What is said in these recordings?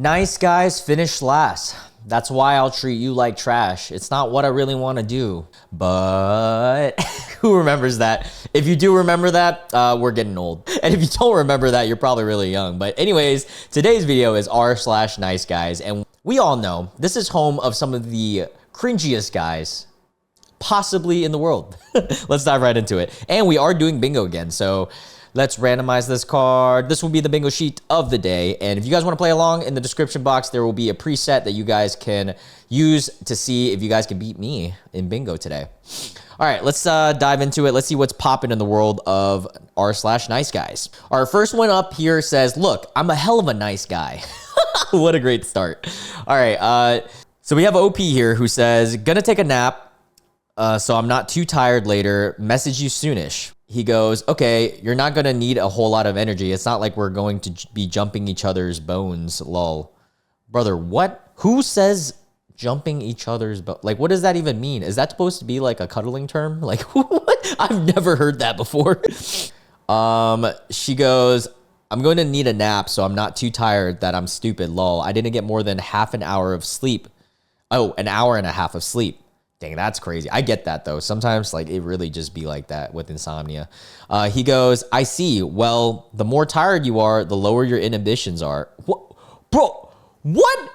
Nice guys finish last. That's why I'll treat you like trash. It's not what I really want to do, but who remembers that? If you do remember that, we're getting old. And if you don't remember that, you're probably really young. But anyways, today's video is r/Niceguys. And we all know this is home of some of the cringiest guys possibly in the world. Let's dive right into it. And we are doing bingo again. So let's randomize this card. This will be the bingo sheet of the day. And if you guys want to play along, in the description box, there will be a preset that you guys can use to see if you guys can beat me in bingo today. All right, let's dive into it. Let's see what's popping in the world of r/Niceguys. Our first one up here says, look, I'm a hell of a nice guy. What a great start. All right, so we have OP here who says, gonna take a nap, so I'm not too tired later. Message you soonish. He goes, okay, you're not going to need a whole lot of energy. It's not like we're going to be jumping each other's bones, lol. Brother, what? Who says jumping each other's bones? Like, what does that even mean? Is that supposed to be like a cuddling term? Like, what? I've never heard that before. She goes, I'm going to need a nap, so I'm not too tired that I'm stupid, lol. I didn't get more than half an hour of sleep. Oh, an hour and a half of sleep. Dang, that's crazy. I get that though. Sometimes like it really just be like that with insomnia. He goes, I see. Well, the more tired you are, the lower your inhibitions are. What? Bro, what?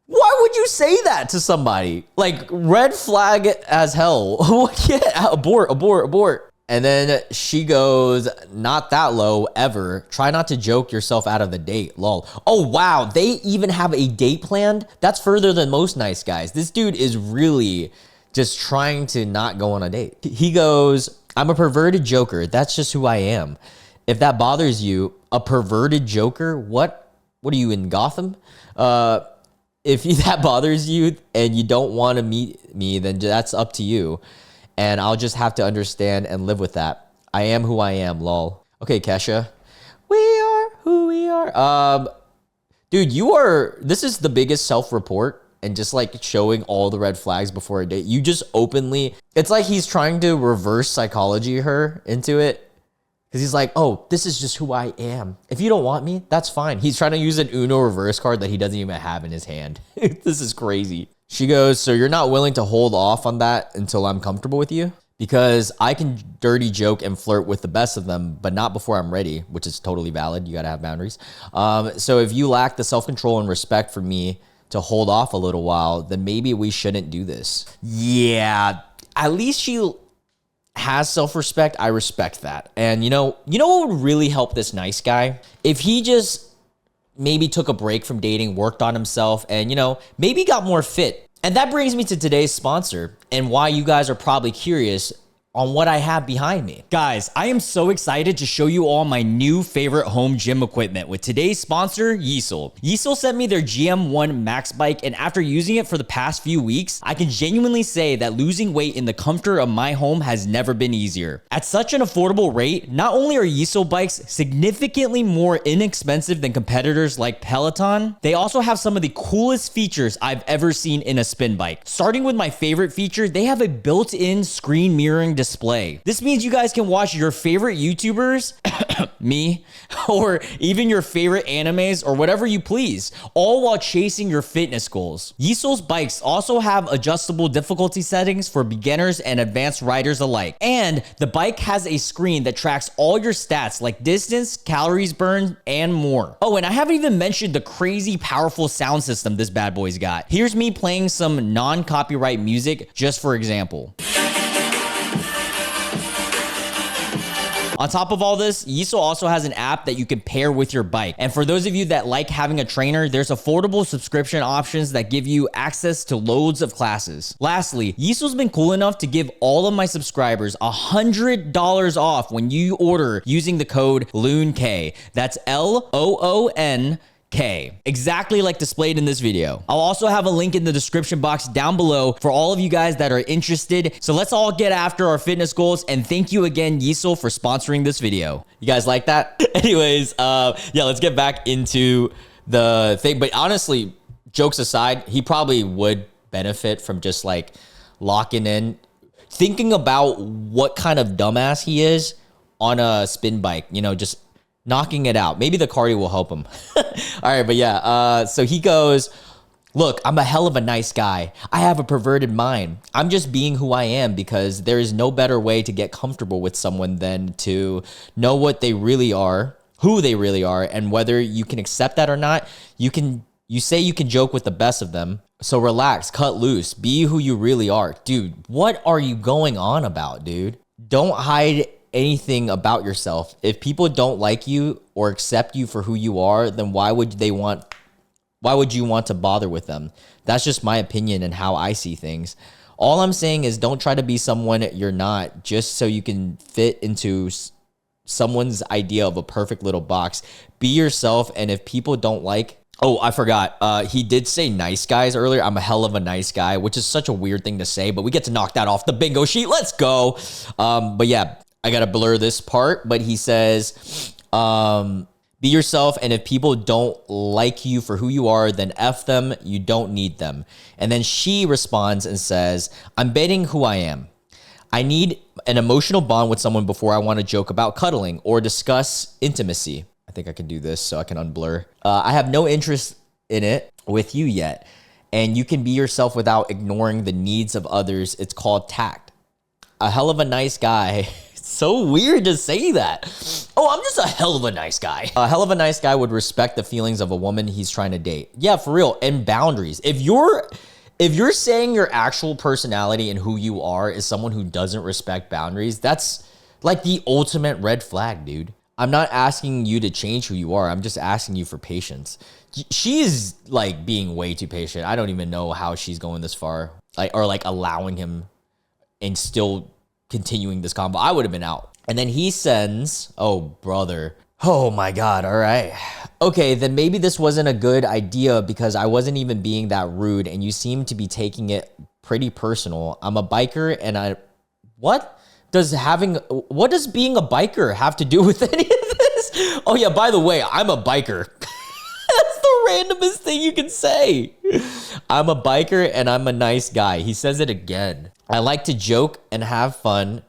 Why would you say that to somebody? Like, red flag as hell. Yeah, abort. And then she goes, not that low ever. Try not to joke yourself out of the date, lol. Oh, wow. They even have a date planned? That's further than most nice guys. This dude is really just trying to not go on a date. He goes, I'm a perverted joker. That's just who I am. If that bothers you, a perverted joker? What are you, in Gotham? If that bothers you and you don't want to meet me, then that's up to you. And I'll just have to understand and live with that. I am who I am, lol. Okay, Kesha. We are who we are. Dude, this is the biggest self-report and just like showing all the red flags before a date. You just openly, it's like he's trying to reverse psychology her into it. Because he's like, oh, this is just who I am. If you don't want me, that's fine. He's trying to use an Uno reverse card that he doesn't even have in his hand. This is crazy. She goes, so you're not willing to hold off on that until I'm comfortable with you? Because I can dirty joke and flirt with the best of them, but not before I'm ready, which is totally valid. You got to have boundaries. So if you lack the self-control and respect for me to hold off a little while, then maybe we shouldn't do this. Yeah, at least she has self-respect. I respect that. And you know what would really help this nice guy? If he just maybe took a break from dating, worked on himself, and, maybe got more fit. And that brings me to today's sponsor and why you guys are probably curious on what I have behind me. Guys, I am so excited to show you all my new favorite home gym equipment with today's sponsor, YESOUL. YESOUL sent me their GM1 Max bike, and after using it for the past few weeks, I can genuinely say that losing weight in the comfort of my home has never been easier. At such an affordable rate, not only are YESOUL bikes significantly more inexpensive than competitors like Peloton, they also have some of the coolest features I've ever seen in a spin bike. Starting with my favorite feature, they have a built-in screen mirroring display. This means you guys can watch your favorite YouTubers, me, or even your favorite animes or whatever you please, all while chasing your fitness goals. YESOUL's bikes also have adjustable difficulty settings for beginners and advanced riders alike. And the bike has a screen that tracks all your stats like distance, calories burned, and more. Oh, and I haven't even mentioned the crazy powerful sound system this bad boy's got. Here's me playing some non-copyright music just for example. On top of all this, YESOUL also has an app that you can pair with your bike. And for those of you that like having a trainer, there's affordable subscription options that give you access to loads of classes. Lastly, YESOUL's been cool enough to give all of my subscribers $100 off when you order using the code LoonK. That's LOONK. Exactly like displayed in this video. I'll also have a link in the description box down below for all of you guys that are interested. So let's all get after our fitness goals, and thank you again, YESOUL, for sponsoring this video. You guys like that? Anyways, yeah, let's get back into the thing. But honestly, jokes aside, he probably would benefit from just like locking in, thinking about what kind of dumbass he is on a spin bike, just knocking it out. Maybe the cardio will help him. All right, but yeah, so he goes, look, I'm a hell of a nice guy. I have a perverted mind. I'm just being who I am because there is no better way to get comfortable with someone than to know what they really are, who they really are, and whether you can accept that or not. You say you can joke with the best of them. So relax, cut loose, be who you really are. Dude, what are you going on about, dude? Don't hide anything about yourself. If people don't like you or accept you for who you are, then why would you want to bother with them? That's just my opinion and how I see things. All I'm saying is don't try to be someone you're not just so you can fit into someone's idea of a perfect little box. Be yourself, and if people don't like... Oh, I forgot. He did say nice guys earlier. I'm a hell of a nice guy, which is such a weird thing to say, but we get to knock that off the bingo sheet. Let's go. But yeah, I got to blur this part, but he says, be yourself, and if people don't like you for who you are, then F them. You don't need them. And then she responds and says, I'm betting who I am. I need an emotional bond with someone before I want to joke about cuddling or discuss intimacy. I think I can do this so I can unblur. I have no interest in it with you yet, and you can be yourself without ignoring the needs of others. It's called tact. A hell of a nice guy. It's so weird to say that. Oh, I'm just a hell of a nice guy. A hell of a nice guy would respect the feelings of a woman he's trying to date. Yeah, for real. And boundaries. If you're saying your actual personality and who you are is someone who doesn't respect boundaries, that's like the ultimate red flag, dude. I'm not asking you to change who you are. I'm just asking you for patience. She is like being way too patient. I don't even know how she's going this far, or allowing him and still continuing this convo. I would have been out. And then he sends, oh, brother. Oh my God. All right. Okay, then maybe this wasn't a good idea because I wasn't even being that rude and you seem to be taking it pretty personal. I'm a biker and what does being a biker have to do with any of this? Oh yeah, by the way, I'm a biker. That's the randomest thing you can say. I'm a biker and I'm a nice guy. He says it again. I like to joke and have fun,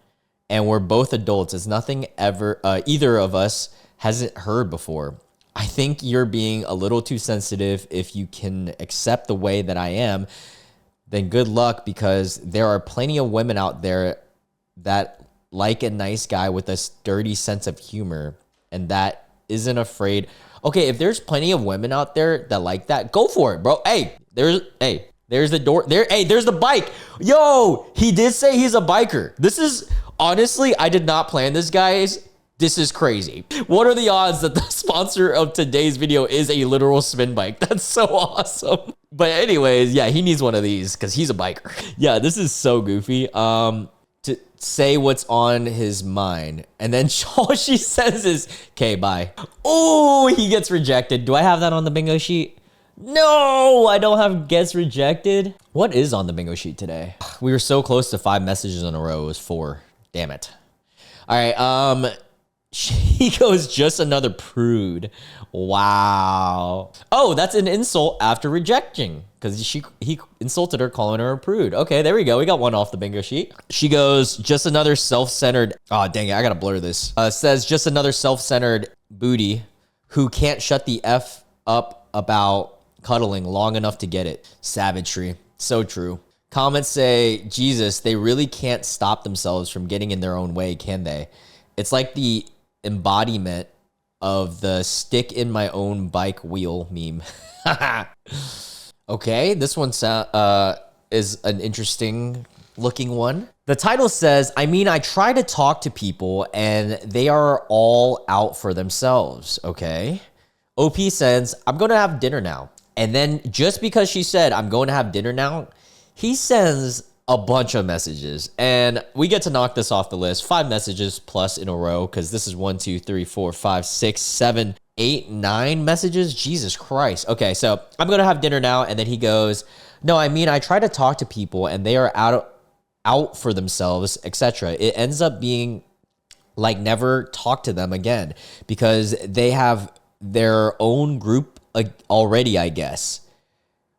and we're both adults. It's nothing either of us hasn't heard before. I think you're being a little too sensitive. If you can accept the way that I am, then good luck, because there are plenty of women out there that like a nice guy with a dirty sense of humor and that isn't afraid. Okay, if there's plenty of women out there that like that, go for it, bro. There's the door. There's the bike. Yo, he did say he's a biker. This is, honestly, I did not plan this, guys. This is crazy. What are the odds that the sponsor of today's video is a literal spin bike? That's so awesome. But anyways, yeah, he needs one of these because he's a biker. Yeah, this is so goofy. To say what's on his mind. And then all she says is, okay, bye. Oh, he gets rejected. Do I have that on the bingo sheet? No, I don't have gets rejected. What is on the bingo sheet today? We were so close to 5 messages in a row. It was 4. Damn it. All right, he goes, just another prude. Wow. Oh, that's an insult after rejecting, because he insulted her, calling her a prude. Okay, there we go. We got one off the bingo sheet. She goes, just another self-centered. Oh, dang it. I got to blur this. Says, just another self-centered booty who can't shut the F up about cuddling long enough to get it. Savagery. So true. Comments say, Jesus, they really can't stop themselves from getting in their own way, can they? It's like the embodiment of the stick in my own bike wheel meme. Okay, this one is an interesting looking one. The title says, I mean, I try to talk to people and they are all out for themselves. Okay. OP says, I'm going to have dinner now. And then just because she said, I'm going to have dinner now, he sends a bunch of messages, and we get to knock this off the list. 5 messages plus in a row, because this is 1, 2, 3, 4, 5, 6, 7, 8, 9 messages. Jesus Christ. Okay, so I'm gonna have dinner now, and then he goes, no, I mean, I try to talk to people and they are out for themselves, etc. It ends up being like never talk to them again because they have their own group already, I guess.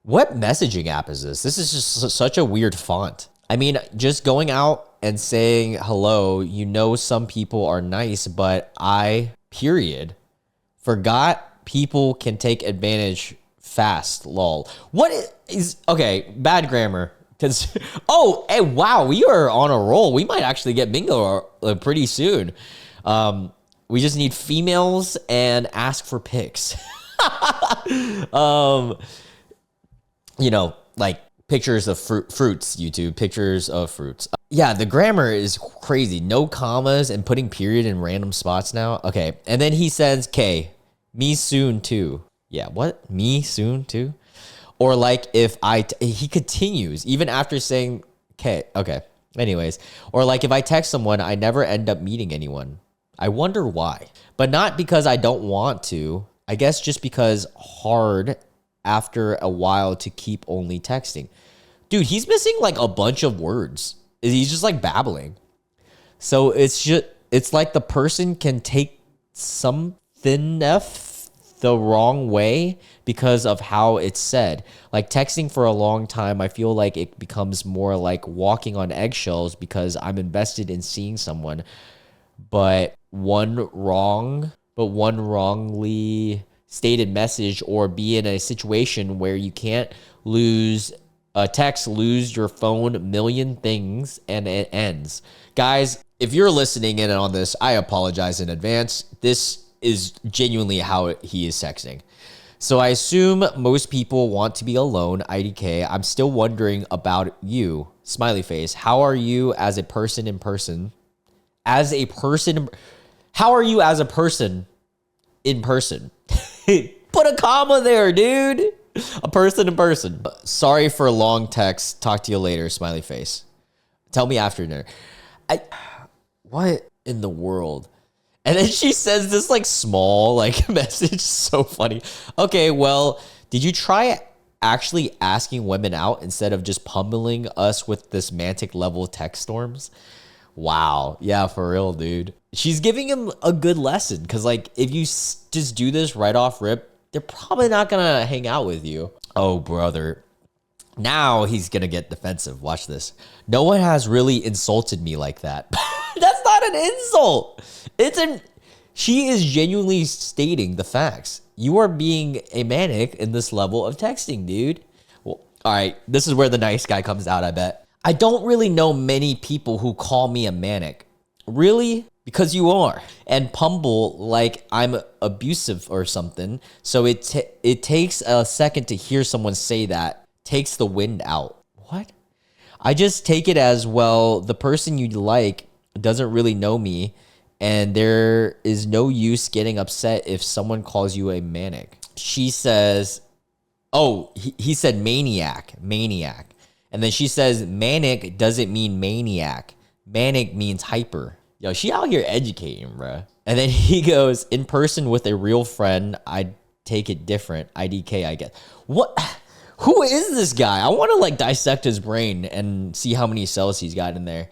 What messaging app is this? This is just such a weird font. I mean, just going out and saying hello, some people are nice, but period. Forgot people can take advantage fast, lol. What is okay, bad grammar. Cause oh, hey, wow, we are on a roll. We might actually get bingo pretty soon. We just need females and ask for pics. You know, like pictures of fruits, YouTube, pictures of fruits. Yeah, the grammar is crazy. No commas and putting period in random spots now. Okay, and then he says, "K, me soon too." Yeah, what? Me soon too? Or like if he continues even after saying K. Okay. Anyways, or like if I text someone, I never end up meeting anyone. I wonder why. But not because I don't want to. I guess just because hard after a while to keep only texting. Dude, he's missing like a bunch of words. He's just like babbling. So it's like the person can take something the wrong way because of how it's said. Like texting for a long time, I feel like it becomes more like walking on eggshells because I'm invested in seeing someone. But one wrongly stated message or be in a situation where you can't lose a text, lose your phone, million things, and it ends. Guys, if you're listening in on this, I apologize in advance. This is genuinely how he is texting. So I assume most people want to be alone, IDK. I'm still wondering about you, smiley face. How are you as a person in person? How are you as a person in person? Put a comma there, dude. A person in person. Sorry for a long text. Talk to you later, smiley face. Tell me after dinner. What in the world? And then she says this like small like message. So funny. Okay, well, did you try actually asking women out instead of just pummeling us with this semantic level text storms? Wow. Yeah, for real, dude. She's giving him a good lesson because like if you just do this right off rip, they're probably not gonna hang out with you. Oh, brother. Now he's gonna get defensive. Watch this. No one has really insulted me like that. That's not an insult. She is genuinely stating the facts. You are being a manic in this level of texting, dude. Well, all right. This is where the nice guy comes out, I bet. I don't really know many people who call me a manic. Really? Because you are. And pumble like I'm abusive or something. So it takes a second to hear someone say that. Takes the wind out. What? I just take it as, well, the person you like doesn't really know me, and there is no use getting upset if someone calls you a manic. She says, oh, he said maniac. And then she says manic doesn't mean maniac. Manic means hyper. Yo, she out here educating, bruh. And then he goes, in person with a real friend, I'd take it different. IDK, I guess. What? Who is this guy? I want to like dissect his brain and see how many cells he's got in there.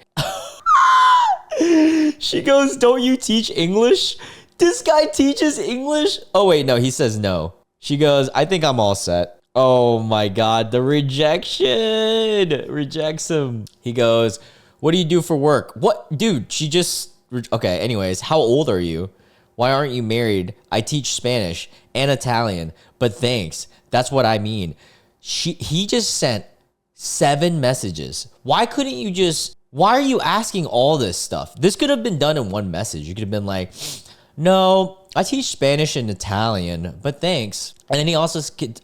She goes, don't you teach English? This guy teaches English? Oh, wait, no, he says no. She goes, I think I'm all set. Oh my God, the rejection. Rejects him. He goes, what do you do for work? What? Dude, she just... Okay, anyways, how old are you? Why aren't you married? I teach Spanish and Italian, but thanks. That's what I mean. He just sent 7 messages. Why couldn't you just... Why are you asking all this stuff? This could have been done in one message. You could have been like, no, I teach Spanish and Italian, but thanks. And then he also could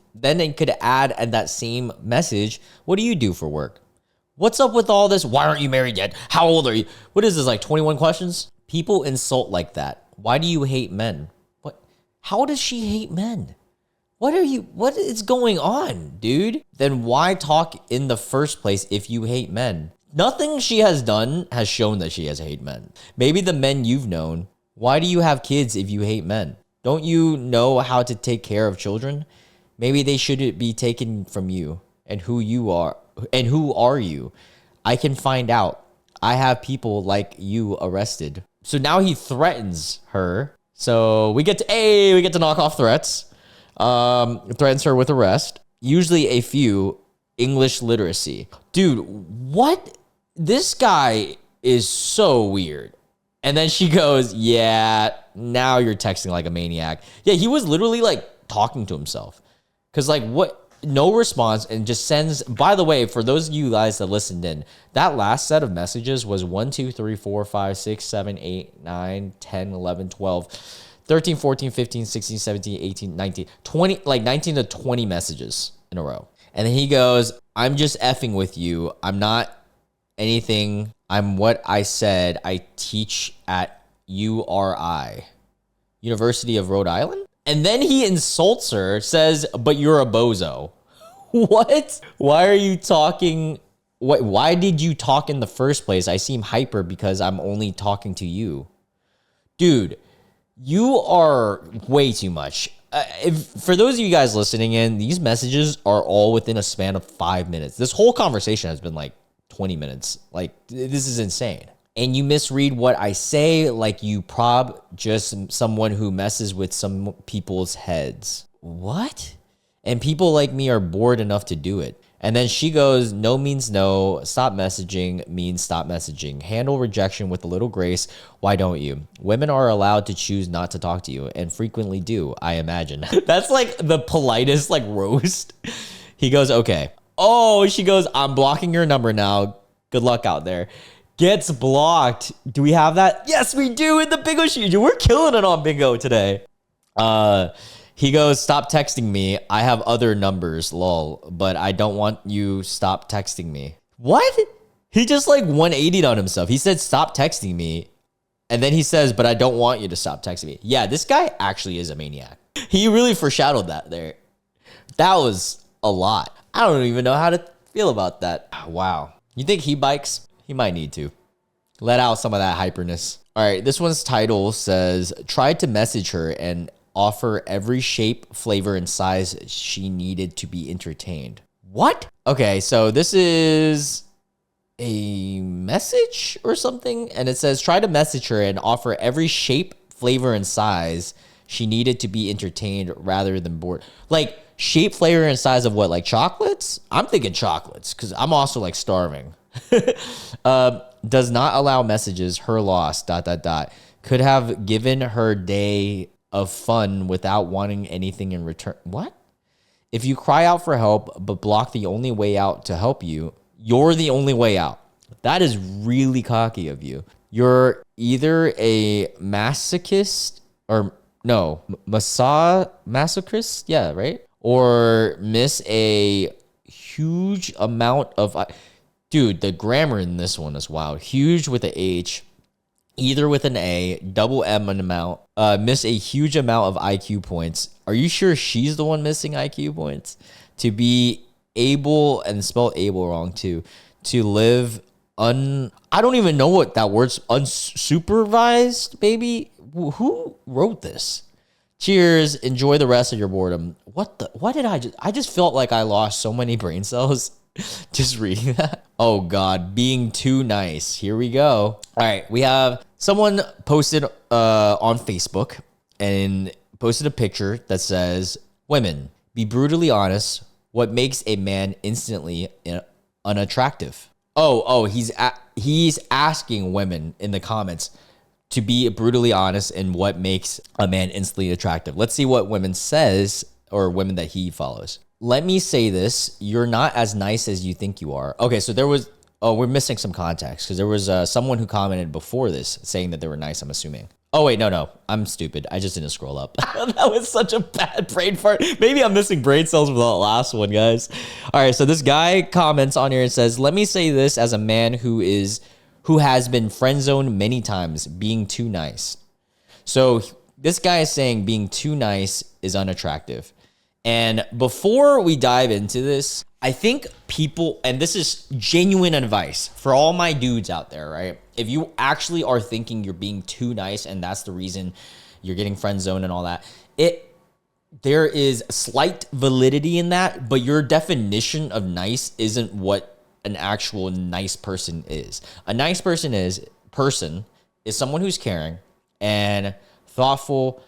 add at that same message, what do you do for work? What's up with all this? Why aren't you married yet? How old are you? What is this, like 21 questions? People insult like that. Why do you hate men? What? How does she hate men? What is going on, dude? Then why talk in the first place if you hate men? Nothing she has done has shown that she has hate men. Maybe the men you've known. Why do you have kids if you hate men? Don't you know how to take care of children? Maybe they shouldn't be taken from you. And who are you? I can find out. I have people like you arrested. So now he threatens her. So we get to knock off threats. Threatens her with arrest. Usually a few. English literacy. Dude, what? This guy is so weird. And then she goes, yeah, now you're texting like a maniac. Yeah, he was literally like talking to himself. Cause like what? No response and just sends. By the way, for those of you guys that listened in, that last set of messages was 1, 2, 3, 4, 5, 6, 7, 8, 9, 10, 11, 12, 13, 14, 15, 16, 17, 18, 19, 20, like 19 to 20 messages in a row. And then he goes, I'm just effing with you. I'm not anything. I'm what I said. I teach at URI, University of Rhode Island. And then he insults her, says, but you're a bozo. What? Why are you talking? Why did you talk in the first place? I seem hyper because I'm only talking to you. Dude, you are way too much. For those of you guys listening in, these messages are all within a span of 5 minutes. This whole conversation has been like 20 minutes. Like, this is insane. And you misread what I say like you prob just someone who messes with some people's heads. What? And people like me are bored enough to do it. And then she goes, no means no. Stop messaging means stop messaging. Handle rejection with a little grace. Why don't you? Women are allowed to choose not to talk to you and frequently do, I imagine. That's like the politest like roast. He goes, okay. Oh, she goes, I'm blocking your number now. Good luck out there. Gets blocked. Do we have that? Yes, we do in the bingo sheet. We're killing it on bingo today. He goes, stop texting me. I have other numbers, lol. But I don't want you stop texting me. What? He just like 180'd on himself. He said, stop texting me. And then he says, but I don't want you to stop texting me. Yeah, this guy actually is a maniac. He really foreshadowed that there. That was a lot. I don't even know how to feel about that. Wow. You think he bikes? He might need to. Let out some of that hyperness. All right, this one's title says, tried to message her and offer every shape, flavor, and size she needed to be entertained. What? Okay, so this is a message or something. And it says, try to message her and offer every shape, flavor, and size she needed to be entertained rather than bored. Like, shape, flavor, and size of what? Like chocolates? I'm thinking chocolates because I'm also like starving. Does not allow messages, her loss, ... Could have given her day of fun without wanting anything in return. What? If you cry out for help, but block the only way out to help you, you're the only way out. That is really cocky of you. You're either a masochist or no, masochist. Yeah, right. Or miss a huge amount of... Dude, the grammar in this one is wild. Huge with an H, either with an A, double M an amount, miss a huge amount of IQ points. Are you sure she's the one missing IQ points? To be able, and spell able wrong too, to live I don't even know what that word's, unsupervised, baby? Who wrote this? Cheers. Enjoy the rest of your boredom. What did I just felt like I lost so many brain cells just reading that. Oh God, being too nice. Here we go. All right, we have someone posted on Facebook and posted a picture that says, women, be brutally honest. What makes a man instantly unattractive? He's asking women in the comments to be brutally honest in what makes a man instantly attractive. Let's see what women says, or women that he follows. Let me say this. You're not as nice as you think you are. Okay, so there was... Oh, we're missing some context because there was someone who commented before this saying that they were nice, I'm assuming. Oh, wait, no. I'm stupid. I just didn't scroll up. That was such a bad brain fart. Maybe I'm missing brain cells with the last one, guys. All right, so this guy comments on here and says, let me say this as a man who has been friend zoned many times, being too nice. So this guy is saying being too nice is unattractive. And before we dive into this, I think people, and this is genuine advice for all my dudes out there, right? If you actually are thinking you're being too nice and that's the reason you're getting friend zoned and all that, there is slight validity in that, but your definition of nice isn't what an actual nice person is. A nice person is someone who's caring and thoughtful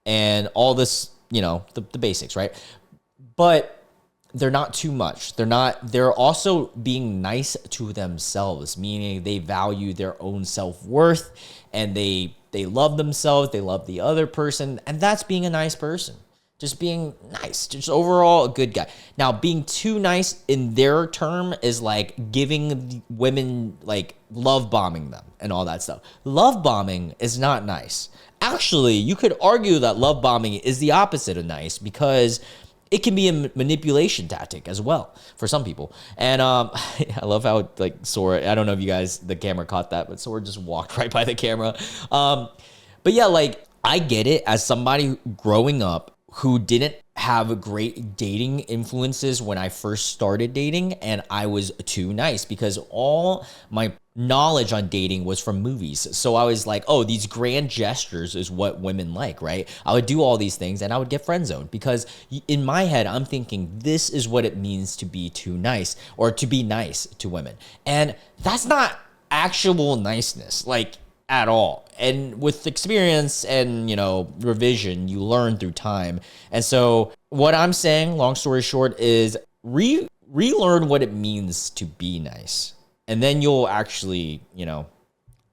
and all this, the basics, right? But they're not too much. They're also being nice to themselves, meaning they value their own self-worth and they love themselves, they love the other person, and that's being a nice person. Just being nice, just overall a good guy. Now, being too nice in their term is like giving women, like love bombing them and all that stuff. Love bombing is not nice. Actually, you could argue that love bombing is the opposite of nice because it can be a manipulation tactic as well for some people. And I love how like Sora, I don't know if you guys, the camera caught that, but Sora just walked right by the camera. But yeah, like I get it as somebody growing up who didn't have great dating influences when I first started dating, and I was too nice because all my knowledge on dating was from movies. So I was like, oh, these grand gestures is what women like, right? I would do all these things and I would get friend zoned because in my head, I'm thinking this is what it means to be too nice or to be nice to women. And that's not actual niceness. Like, at all. And with experience and, you know, revision, you learn through time. And so what I'm saying, long story short, is relearn what it means to be nice. And then you'll actually, you know,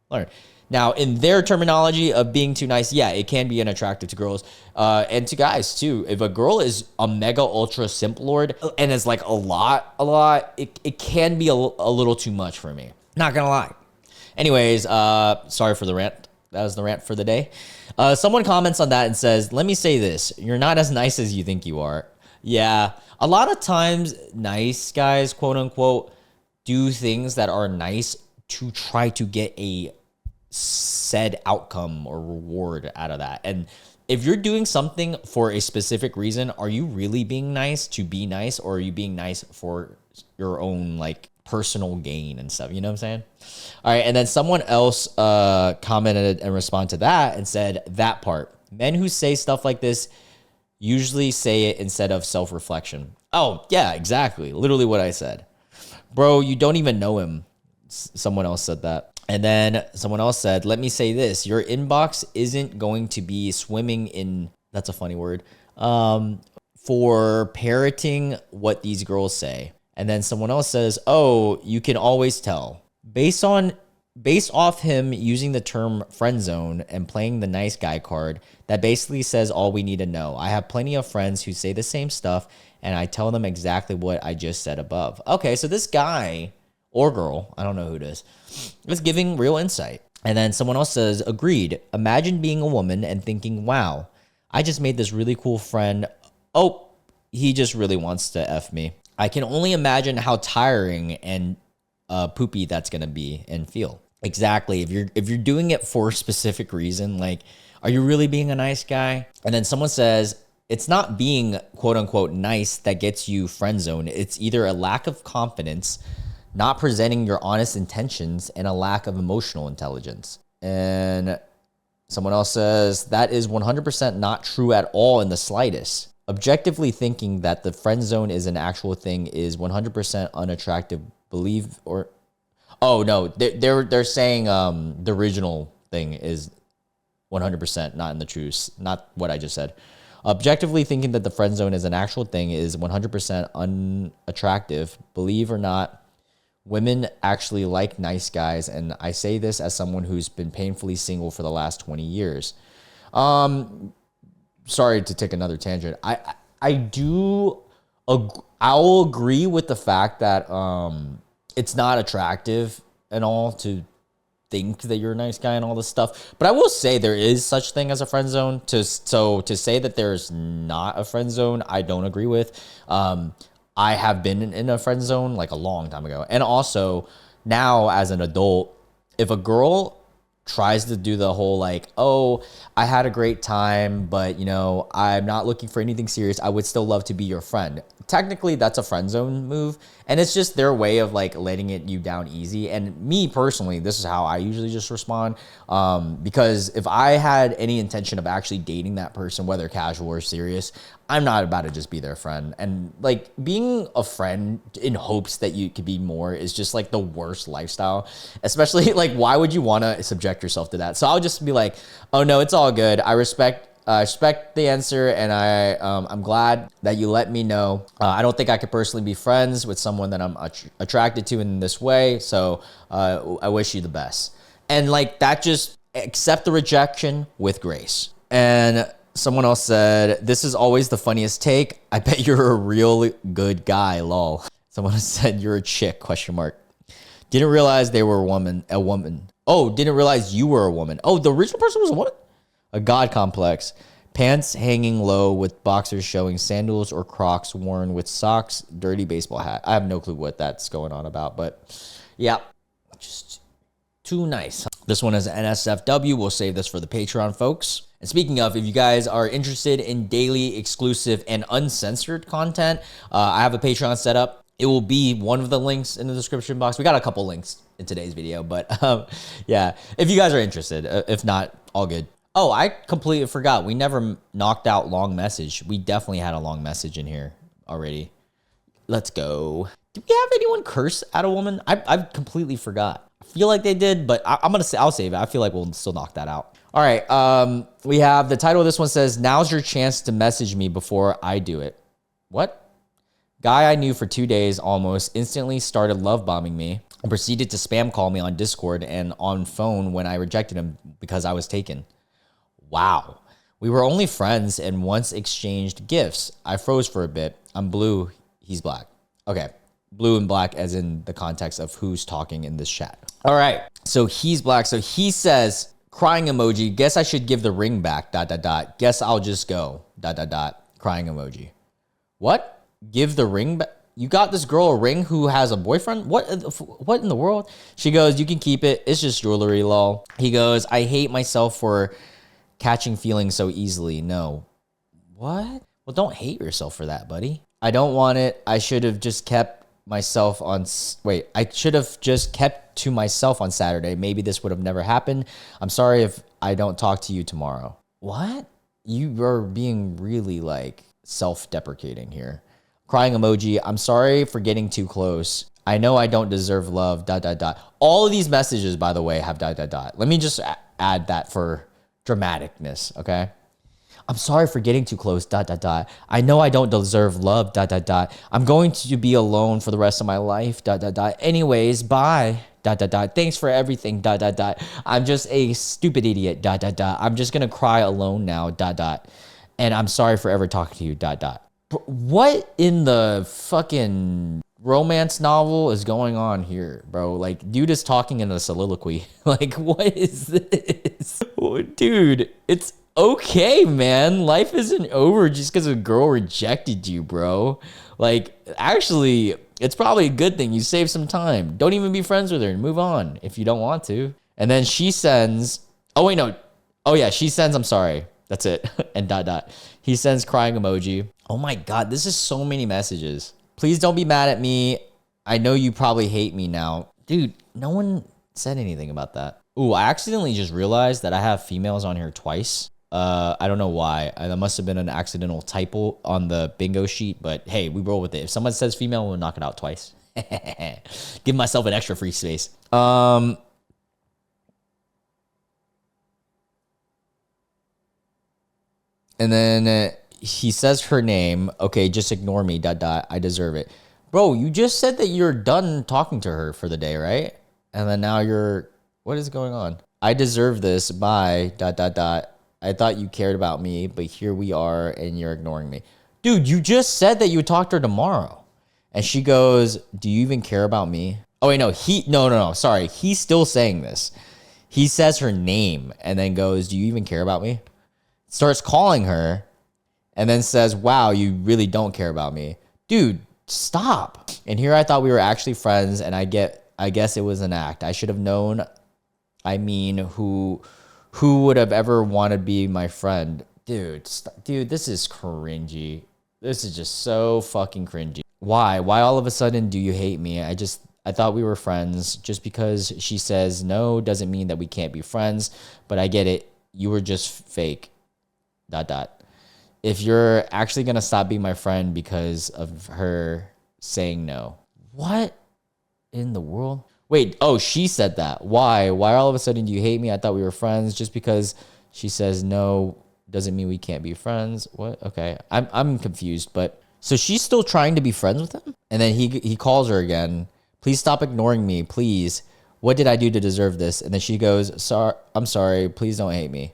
learn. Now, in their terminology of being too nice, yeah, it can be unattractive to girls and to guys too. If a girl is a mega ultra simp lord and is like a lot, it can be a little too much for me. Not gonna lie. Anyways, sorry for the rant. That was the rant for the day. Someone comments on that and says, let me say this. You're not as nice as you think you are. Yeah, a lot of times nice guys, quote unquote, do things that are nice to try to get a said outcome or reward out of that. And if you're doing something for a specific reason, are you really being nice to be nice, or are you being nice for your own like personal gain and stuff? You know what I'm saying? All right. And then someone else commented and responded to that and said that part. Men who say stuff like this usually say it instead of self-reflection. Oh, yeah, exactly. Literally what I said. Bro, you don't even know him. Someone else said that. And then someone else said, let me say this. Your inbox isn't going to be swimming in, that's a funny word, for parroting what these girls say. And then someone else says, oh, you can always tell. Based off him using the term friend zone and playing the nice guy card, that basically says all we need to know. I have plenty of friends who say the same stuff, and I tell them exactly what I just said above. Okay, so this guy or girl, I don't know who it is giving real insight. And then someone else says, agreed. Imagine being a woman and thinking, wow, I just made this really cool friend. Oh, he just really wants to F me. I can only imagine how tiring and poopy that's gonna be and feel. Exactly. If you're doing it for a specific reason, like, are you really being a nice guy? And then someone says, it's not being quote unquote nice that gets you friend zoned. It's either a lack of confidence, not presenting your honest intentions, and a lack of emotional intelligence. And someone else says, that is 100% not true at all in the slightest. Objectively thinking that the friend zone is an actual thing is 100% unattractive. Believe or, oh no, they're saying the original thing is 100% not in the truth, not what I just said. Objectively thinking that the friend zone is an actual thing is 100% unattractive. Believe or not, women actually like nice guys, and I say this as someone who's been painfully single for the last 20 years. Sorry to take another tangent. I'll agree with the fact that it's not attractive and all to think that you're a nice guy and all this stuff. But I will say there is such thing as a friend zone. So to say that there's not a friend zone, I don't agree with. I have been in a friend zone like a long time ago. And also now as an adult, if a girl tries to do the whole like, oh, I had a great time, but you know, I'm not looking for anything serious, I would still love to be your friend. Technically, that's a friend zone move, and it's just their way of like letting you down easy. And me personally, this is how I usually just respond, because if I had any intention of actually dating that person, whether casual or serious, I'm not about to just be their friend. And like being a friend in hopes that you could be more is just like the worst lifestyle, especially like why would you want to subject yourself to that? So I'll just be like, oh no, it's all good. I respect I respect the answer, and I'm glad that you let me know. I don't think I could personally be friends with someone that I'm attracted to in this way. So I wish you the best. And like that, just accept the rejection with grace. And someone else said, this is always the funniest take. I bet you're a real good guy, lol. Someone else said, you're a chick, question mark. Didn't realize they were a woman. Oh, didn't realize you were a woman. Oh, the original person was a woman? A god complex. Pants hanging low with boxers showing, sandals or Crocs worn with socks, dirty baseball hat. I have no clue what that's going on about, but yeah, just too nice. This one is NSFW. We'll save this for the Patreon folks. And speaking of, if you guys are interested in daily, exclusive, and uncensored content, I have a Patreon set up. It will be one of the links in the description box. We got a couple links in today's video, but yeah, if you guys are interested, if not, all good. Oh, I completely forgot. We never knocked out long message. We definitely had a long message in here already. Let's go. Did we have anyone curse at a woman? I completely forgot. I feel like they did, but I'll save it. I feel like we'll still knock that out. All right. We have the title of this one says, now's your chance to message me before I do it. What? Guy I knew for 2 days almost instantly started love bombing me and proceeded to spam call me on Discord and on phone when I rejected him because I was taken. Wow. We were only friends and once exchanged gifts. I froze for a bit. I'm blue. He's black. Okay. Blue and black as in the context of who's talking in this chat. All right. So he's black. So he says, crying emoji. Guess I should give the ring back. ... Guess I'll just go. ... Crying emoji. What? Give the ring back? You got this girl a ring who has a boyfriend? What in the world? She goes, you can keep it. It's just jewelry, lol. He goes, I hate myself for catching feelings so easily. No. What? Well, don't hate yourself for that, buddy. I don't want it. I should have just kept myself on... Wait, I should have just kept to myself on Saturday. Maybe this would have never happened. I'm sorry if I don't talk to you tomorrow. What? You are being really like self-deprecating here. Crying emoji. I'm sorry for getting too close. I know I don't deserve love. ... All of these messages, by the way, have ... Let me just add that for dramaticness, okay? I'm sorry for getting too close. ... I know I don't deserve love. ... I'm going to be alone for the rest of my life. ... Anyways, bye. ... Thanks for everything. ... I'm just a stupid idiot. ... I'm just gonna cry alone now. ... And I'm sorry for ever talking to you. ... What in the fucking romance novel is going on here, bro? Like, dude is talking in a soliloquy. Like, what is this? Oh, dude, it's okay, man. Life isn't over just because a girl rejected you, bro. Like, actually, it's probably a good thing. You save some time. Don't even be friends with her and move on if you don't want to. And then she sends, oh, wait, no. Oh, yeah, she sends, I'm sorry. That's it. And ... He sends crying emoji. Oh my God, this is so many messages. Please don't be mad at me. I know you probably hate me now. Dude, no one said anything about that. Ooh, I accidentally just realized that I have females on here twice. I don't know why. That must have been an accidental typo on the bingo sheet, but hey, we roll with it. If someone says female, we'll knock it out twice. Give myself an extra free space. And then he says her name. Okay, just ignore me. ... I deserve it. Bro, you just said that you're done talking to her for the day, right? And then now you're... What is going on? I deserve this. Bye. ... I thought you cared about me, but here we are and you're ignoring me. Dude, you just said that you would talk to her tomorrow. And she goes, do you even care about me? Oh, wait, no. No. Sorry. He's still saying this. He says her name and then goes, do you even care about me? Starts calling her and then says, wow, you really don't care about me. Dude, stop. And here I thought we were actually friends, and I guess it was an act. I should have known. I mean, who would have ever wanted to be my friend? Dude, dude, this is cringy. This is just so fucking cringy. Why? Why all of a sudden do you hate me? I thought we were friends. Just because she says no doesn't mean that we can't be friends, but I get it. You were just fake. ... If you're actually gonna stop being my friend because of her saying no. What in the world? Wait, oh, she said that. Why all of a sudden do you hate me? I thought we were friends. Just because she says no doesn't mean we can't be friends. What? Okay. I'm confused, but so she's still trying to be friends with him? And then he calls her again. Please stop ignoring me, please. What did I do to deserve this? And then she goes, "Sorry, I'm sorry. Please don't hate me."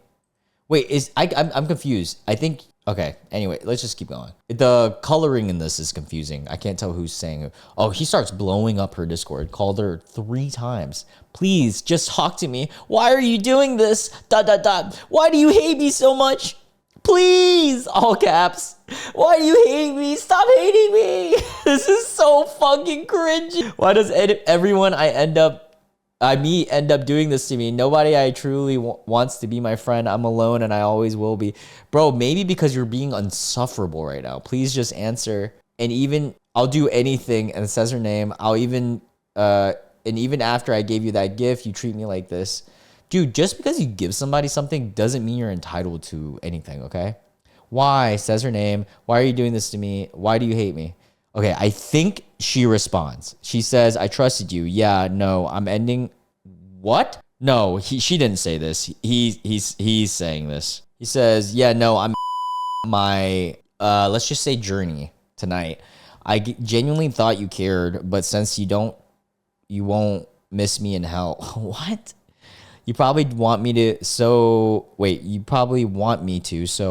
Wait, I'm confused. I think okay. Anyway, let's just keep going. The coloring in this is confusing. I can't tell who's saying it. Oh, he starts blowing up her Discord. Called her 3 times. Please just talk to me. Why are you doing this? ... Why do you hate me so much? Please, all caps. Why do you hate me? Stop hating me. This is so fucking cringy. Why does everyone I meet end up doing this to me? Nobody I truly wants to be my friend. I'm alone and I always will be. Bro, maybe because you're being insufferable right now. Please just answer. And even I'll do anything, and it says her name. And even after I gave you that gift, you treat me like this. Dude, just because you give somebody something doesn't mean you're entitled to anything, okay? Why? Says her name. Why are you doing this to me? Why do you hate me? Okay, I think she responds. She says, I trusted you. Yeah, no, I'm ending. What? No, she didn't say this. He's saying this. He says, yeah, no, I'm my, let's just say journey tonight. I genuinely thought you cared, but since you won't miss me in hell. What? You probably want me to, so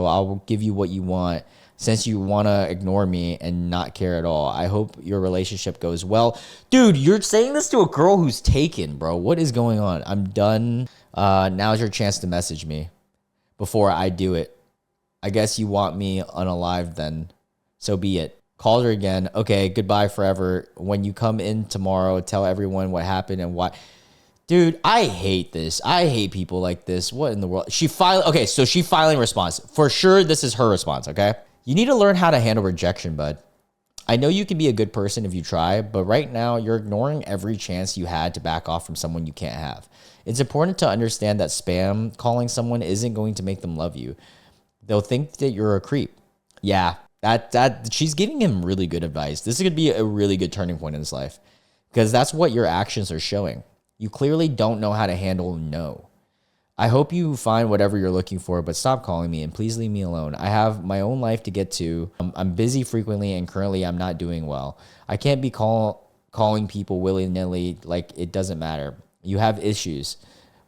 I'll give you what you want since you want to ignore me and not care at all. I hope your relationship goes well. Dude, you're saying this to a girl who's taken, bro. What is going on? I'm done. Now's your chance to message me before I do it. I guess you want me unalived then. So be it. Called her again. Okay, goodbye forever. When you come in tomorrow, tell everyone what happened and why. Dude, I hate this. I hate people like this. What in the world? She filing response. For sure, this is her response, okay? You need to learn how to handle rejection, bud. I know you can be a good person if you try, but right now, you're ignoring every chance you had to back off from someone you can't have. It's important to understand that spam calling someone isn't going to make them love you. They'll think that you're a creep. Yeah, that she's giving him really good advice. This is going to be a really good turning point in his life because that's what your actions are showing. You clearly don't know how to handle no. I hope you find whatever you're looking for, but stop calling me and please leave me alone. I have my own life to get to. I'm busy frequently and currently I'm not doing well. I can't be calling people willy-nilly like it doesn't matter. You have issues.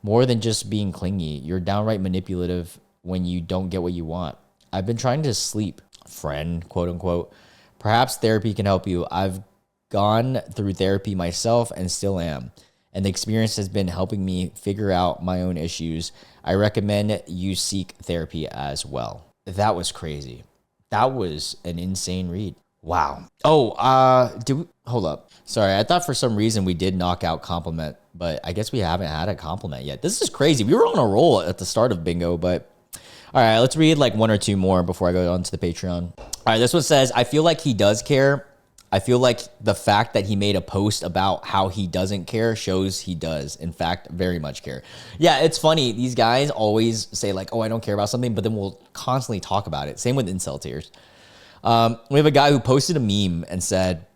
More than just being clingy. You're downright manipulative when you don't get what you want. I've been trying to sleep, friend, quote unquote. Perhaps therapy can help you. I've gone through therapy myself and still am. And the experience has been helping me figure out my own issues. I recommend you seek therapy as well. That was crazy. That was an insane read. Wow. Oh, hold up. Sorry, I thought for some reason we did knock out compliment, but I guess we haven't had a compliment yet. This is crazy. We were on a roll at the start of bingo, but all right, let's read like 1 or 2 more before I go on to the Patreon. All right, this one says, I feel like he does care. I feel like the fact that he made a post about how he doesn't care shows he does, in fact, very much care. Yeah, it's funny. These guys always say like, oh, I don't care about something, but then we'll constantly talk about it. Same with incel tiers. We have a guy who posted a meme and said,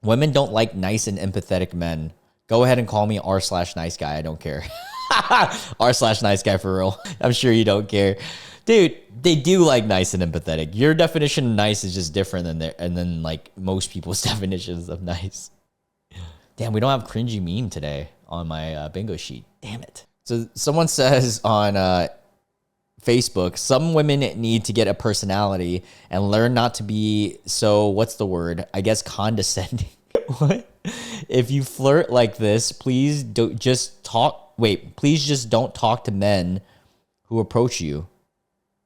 women don't like nice and empathetic men. Go ahead and call me r/nice guy. I don't care. r/nice guy for real. I'm sure you don't care. Dude, they do like nice and empathetic. Your definition of nice is just different than like most people's definitions of nice. Damn, we don't have cringy meme today on my bingo sheet. Damn it. So someone says on Facebook, some women need to get a personality and learn not to be so, what's the word? I guess condescending. What? If you flirt like this, please just don't talk to men who approach you.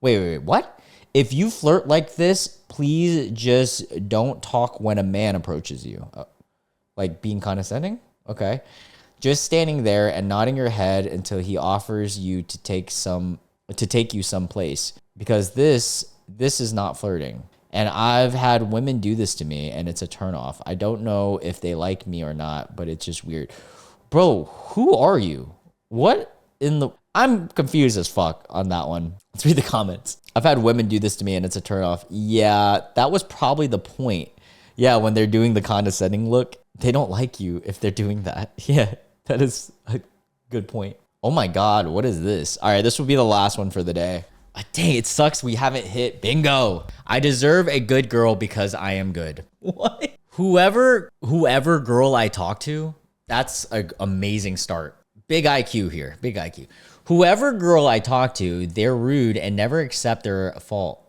Wait, what? If you flirt like this, please just don't talk when a man approaches you. Like being condescending? Okay. Just standing there and nodding your head until he offers you to take you someplace. Because this is not flirting. And I've had women do this to me and it's a turnoff. I don't know if they like me or not, but it's just weird. Bro, who are you? What in the... I'm confused as fuck on that one. Let's read the comments. I've had women do this to me and it's a turnoff. Yeah, that was probably the point. Yeah, when they're doing the condescending look, they don't like you if they're doing that. Yeah, that is a good point. Oh my God, what is this? All right, this will be the last one for the day. Dang, it sucks we haven't hit bingo. I deserve a good girl because I am good. What? Whoever girl I talk to, that's an amazing start. Big IQ here, big IQ. Whoever girl I talk to, they're rude and never accept their fault.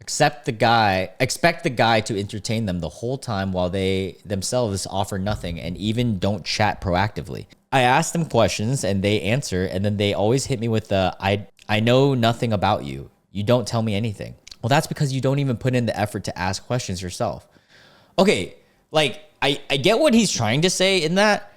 Expect the guy to entertain them the whole time while they themselves offer nothing and even don't chat proactively. I ask them questions and they answer, and then they always hit me with the I know nothing about you. You don't tell me anything. Well, that's because you don't even put in the effort to ask questions yourself. Okay, like I get what he's trying to say in that,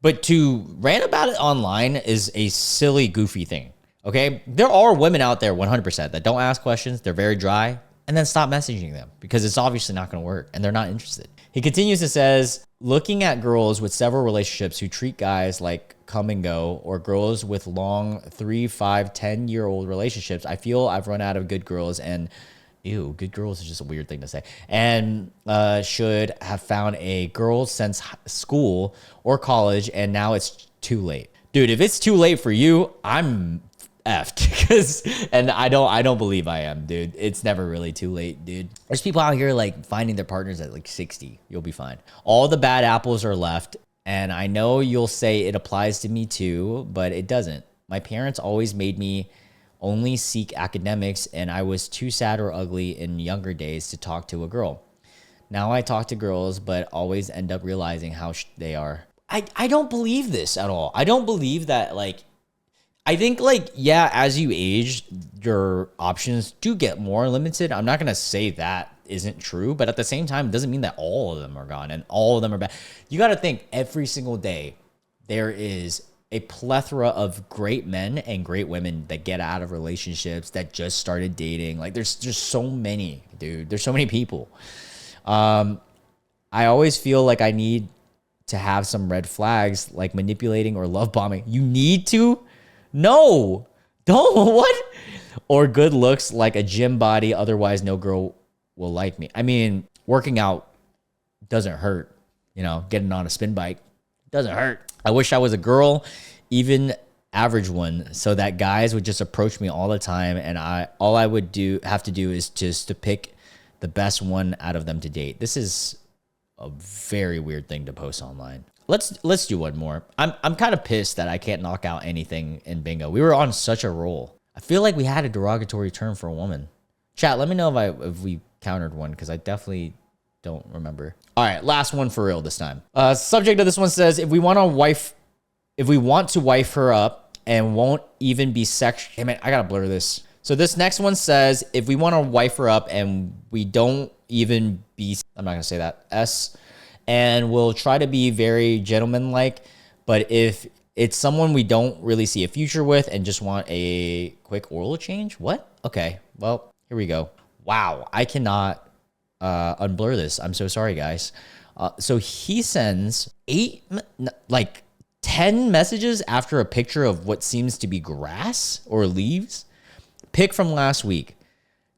but to rant about it online is a silly, goofy thing. Okay, there are women out there 100% that don't ask questions. They're very dry. And then stop messaging them because it's obviously not going to work and they're not interested. He continues and says, looking at girls with several relationships who treat guys like come and go, or girls with long 3, 5, 10-year-old relationships, I feel I've run out of good girls, and ew, good girls is just a weird thing to say, and should have found a girl since school or college, and now it's too late. Dude, if it's too late for you, I'm effed, and I don't believe I am, dude. It's never really too late, dude. There's people out here like finding their partners at like 60. You'll be fine. All the bad apples are left, and I know you'll say it applies to me too, but it doesn't. My parents always made me only seek academics, and I was too sad or ugly in younger days to talk to a girl. Now I talk to girls, but always end up realizing how they are. I don't believe this at all. I don't believe that, like, I think, like, yeah, as you age, your options do get more limited. I'm not going to say that isn't true, but at the same time, it doesn't mean that all of them are gone and all of them are bad. You got to think every single day there is a plethora of great men and great women that get out of relationships, that just started dating. Like, there's just so many, dude. There's so many people. I always feel like I need to have some red flags, like manipulating or love bombing. You need to? No, don't. What? Or good looks like a gym body. Otherwise, no girl will like me. I mean, working out doesn't hurt. You know, getting on a spin bike doesn't hurt. I wish I was a girl, even average one, so that guys would just approach me all the time, and all I would have to do is just to pick the best one out of them to date. This is a very weird thing to post online. Let's do one more. I'm kind of pissed that I can't knock out anything in bingo. We were on such a roll. I feel like we had a derogatory term for a woman. Chat, let me know if we countered one, because I definitely don't remember. All right, last one for real this time. Subject of this one says, if we want to wife her up and won't even be damn it, I gotta blur this. So this next one says, if we want to wife her up and we don't even be, I'm not gonna say that, and we'll try to be very gentlemanlike, but if it's someone we don't really see a future with and just want a quick oil change, what? Okay, well, here we go. Wow, I cannot unblur this. I'm so sorry, guys. So he sends 10 messages after a picture of what seems to be grass or leaves. Pic from last week.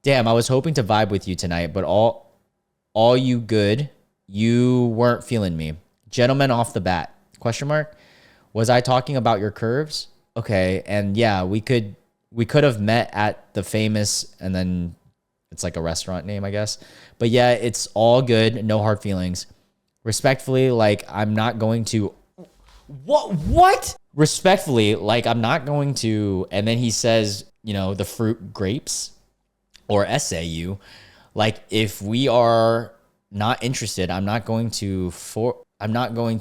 Damn, I was hoping to vibe with you tonight, but all you good. You weren't feeling me. Gentleman off the bat. Question mark. Was I talking about your curves? Okay, and yeah, we could have met at the famous, and then it's like a restaurant name, I guess. But yeah, it's all good. No hard feelings. Respectfully, like, I'm not going to. What? Respectfully, like, I'm not going to. And then he says, you know, the fruit grapes or SAU. Like, if we are not interested, I'm not going to,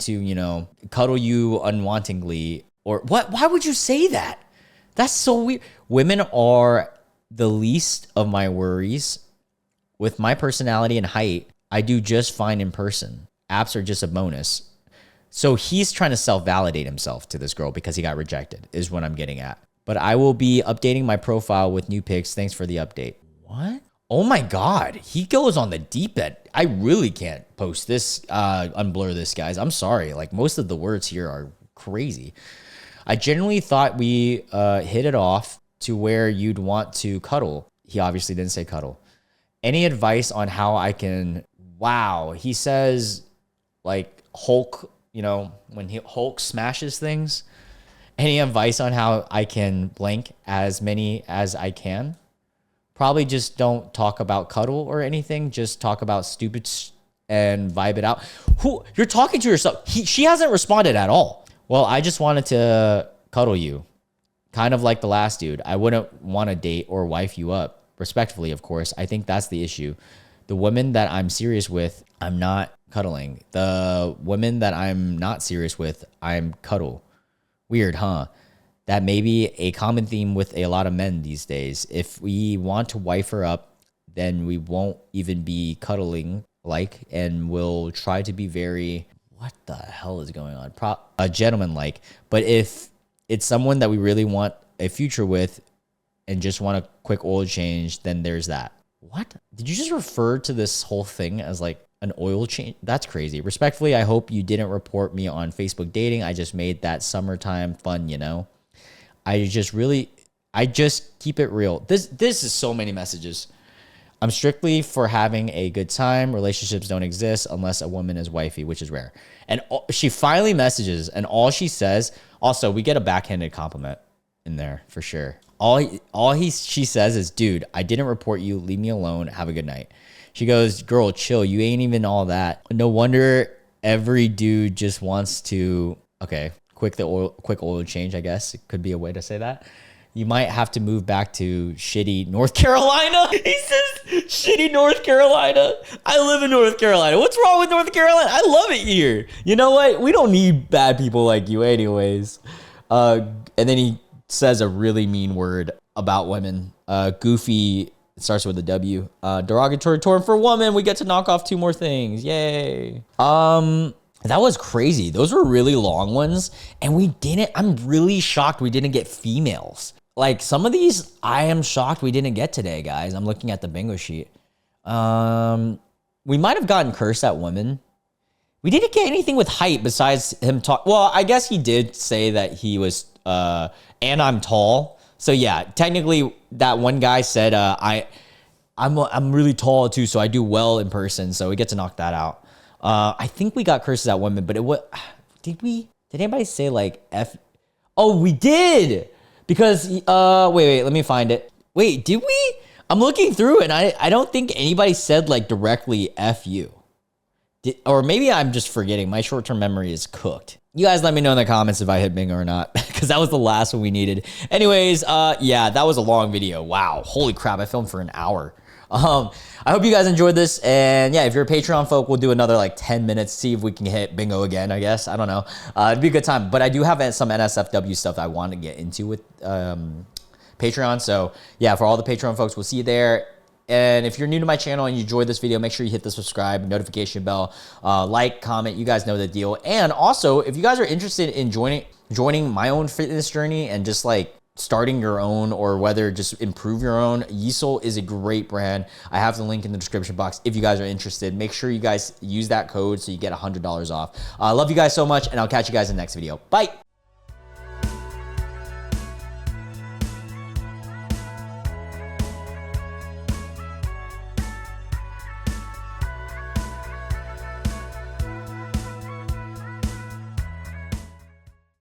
you know, cuddle you unwantingly, or what? Why would you say that? That's so weird. Women are the least of my worries. With my personality and height, I do just fine in person. Apps are just a bonus. So he's trying to self-validate himself to this girl because he got rejected, is what I'm getting at. But I will be updating my profile with new pics. Thanks for the update. What? Oh my God, he goes on the deep end. I really can't post this, unblur this, guys. I'm sorry. Like, most of the words here are crazy. I genuinely thought we hit it off to where you'd want to cuddle. He obviously didn't say cuddle. Any advice on how I can, wow. He says, like, Hulk, you know, when Hulk smashes things. Any advice on how I can blank as many as I can? probably just don't talk about cuddle or anything. Just talk about stupid and vibe it out. Who you're talking to yourself? She hasn't responded at all. Well, I just wanted to cuddle you, kind of like the last dude. I wouldn't want to date or wife you up, respectfully, of course. I think that's the issue. The women that I'm serious with, I'm not cuddling. The women that I'm not serious with, I'm cuddle. Weird, huh? That may be a common theme with a lot of men these days. If we want to wife her up, then we won't even be cuddling and we'll try to be very, what the hell is going on? A gentleman like. But if it's someone that we really want a future with and just want a quick oil change, then there's that. What? Did you just refer to this whole thing as like an oil change? That's crazy. Respectfully, I hope you didn't report me on Facebook dating. I just made that summertime fun, you know? I just keep it real. This is so many messages. I'm strictly for having a good time. Relationships don't exist unless a woman is wifey, which is rare. And she finally messages, and all she says, also, we get a backhanded compliment in there for sure. She says is, dude, I didn't report you. Leave me alone. Have a good night. She goes, girl, chill. You ain't even all that. No wonder every dude just wants to, okay, quick oil change, I guess. It could be a way to say that. You might have to move back to shitty North Carolina. He says shitty North Carolina. I live in North Carolina. What's wrong with North Carolina? I love it here. You know what? We don't need bad people like you anyways. And then he says a really mean word about women. Goofy, it starts with a W. Derogatory term for woman. We get to knock off 2 more things. Yay. That was crazy. Those were really long ones. And I'm really shocked we didn't get females. Like some of these, I am shocked we didn't get today, guys. I'm looking at the bingo sheet. We might have gotten cursed at women. We didn't get anything with height besides him talk. Well, I guess he did say that he was, and I'm tall. So yeah, technically that one guy said, I'm really tall too, so I do well in person. So we get to knock that out. I think we got curses at women, but did anybody say like F? Oh, we did. Because, wait, let me find it. Wait, did we? I'm looking through and I don't think anybody said like directly F you. Or maybe I'm just forgetting. My short-term memory is cooked. You guys let me know in the comments if I hit bingo or not, because that was the last one we needed. Anyways, yeah, that was a long video. Wow, holy crap, I filmed for an hour. I hope you guys enjoyed this, and yeah, if you're a Patreon folk, we'll do another like 10 minutes, see if we can hit bingo again, I guess. I don't know. It'd be a good time, but I do have some NSFW stuff I want to get into with Patreon, so yeah, for all the Patreon folks, we'll see you there. And if you're new to my channel and you enjoyed this video, make sure you hit the subscribe, notification bell, like, comment. You guys know the deal. And also, if you guys are interested in joining my own fitness journey and just like starting your own, or whether just improve your own, YESOUL is a great brand. I have the link in the description box if you guys are interested. Make sure you guys use that code so you get $100 off. I love you guys so much, and I'll catch you guys in the next video. Bye.